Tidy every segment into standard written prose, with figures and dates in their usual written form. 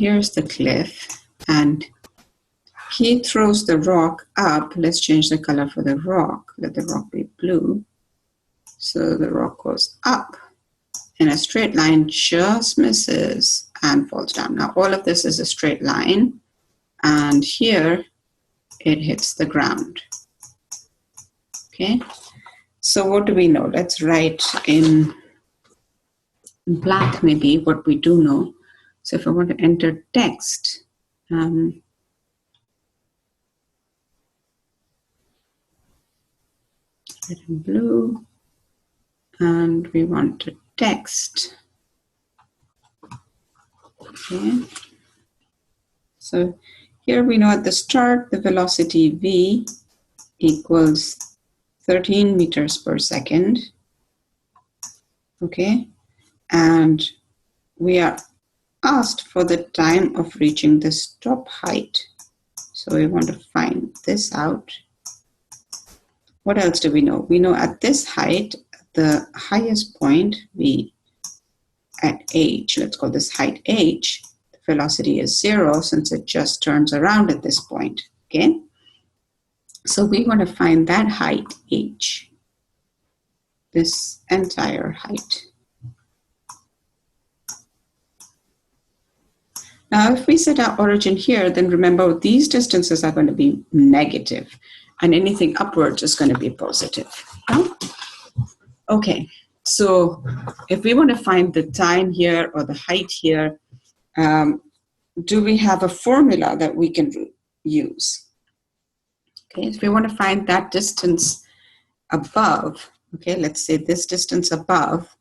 here's the cliff, and he throws the rock up. Let's change the color for the rock. Let the rock be blue. So the rock goes up in a straight line, just misses and falls down. Now all of this is a straight line, and here it hits the ground. Okay, so what do we know? Let's write in black maybe what we do know. So if I want to enter text, red and blue, and we want to text. Okay, so here we know at the start the velocity v equals 13 meters per second. Okay, and we are asked for the time of reaching the stop height. So we want to find this out. What else do we know? We know at this height, the highest point, v at h, let's call this height h, the velocity is 0 since it just turns around at this point. Okay, so we want to find that height h, this entire height. Now, if we set our origin here, then remember these distances are going to be negative, and anything upwards is going to be positive. Yeah? Okay, so if we want to find the time here or the height here, do we have a formula that we can use? Okay, if we want to find that distance above, okay, let's say this distance above,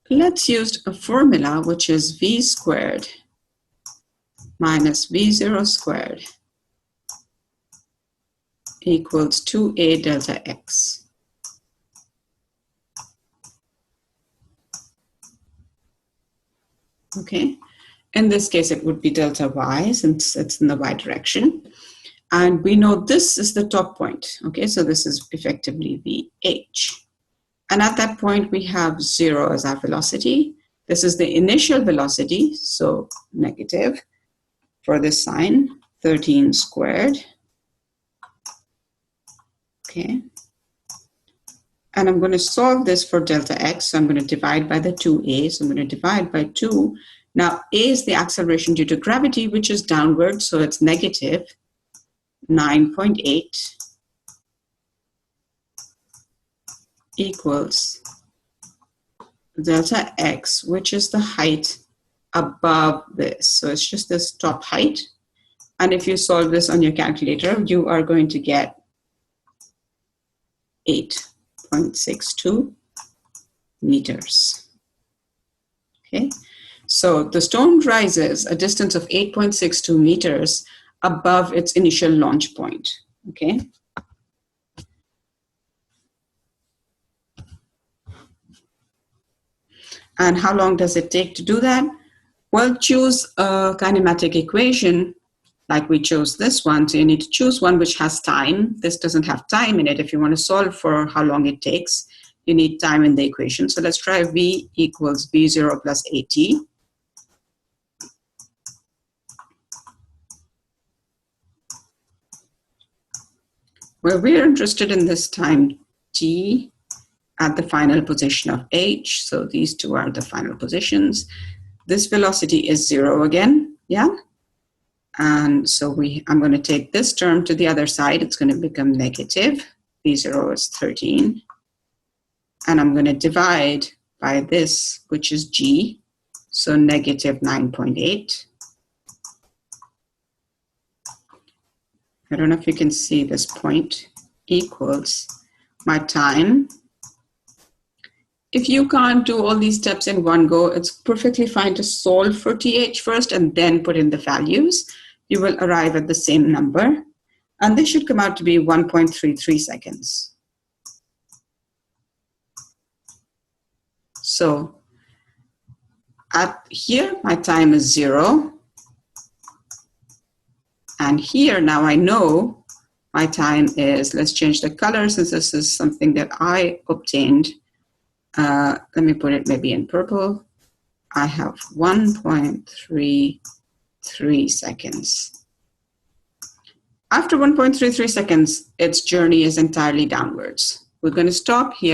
let's use a formula which is v squared minus v0 squared equals 2a delta x. Okay, in this case it would be delta y since it's in the y direction. And we know this is the top point. Okay, so this is effectively vh. And at that point, we have 0 as our velocity. This is the initial velocity, so negative for this sign, 13 squared. Okay. And I'm going to solve this for delta x. So I'm going to divide by the 2a. So I'm going to divide by 2. Now, a is the acceleration due to gravity, which is downward. So it's negative 9.8. equals delta x, which is the height above this. So it's just this top height. And if you solve this on your calculator, you are going to get 8.62 meters. Okay, so the stone rises a distance of 8.62 meters above its initial launch point. Okay. And how long does it take to do that? Well, choose a kinematic equation like we chose this one. So you need to choose one which has time. This doesn't have time in it. If you want to solve for how long it takes, you need time in the equation. So let's try v equals v0 plus at. Well, we're interested in this time t at the final position of h. So these two are the final positions. This velocity is 0 again, yeah? And so I'm going to take this term to the other side. It's going to become negative. V0 is 13. And I'm going to divide by this, which is g. So negative 9.8. I don't know if you can see this point, equals my time. If you can't do all these steps in one go, it's perfectly fine to solve for TH first and then put in the values. You will arrive at the same number. And this should come out to be 1.33 seconds. So at here, my time is 0. And here, now I know my time is, let's change the color since this is something that I obtained. let me put it maybe in purple. I have 1.33 seconds. After 1.33 seconds, its journey is entirely downwards. We're going to stop here.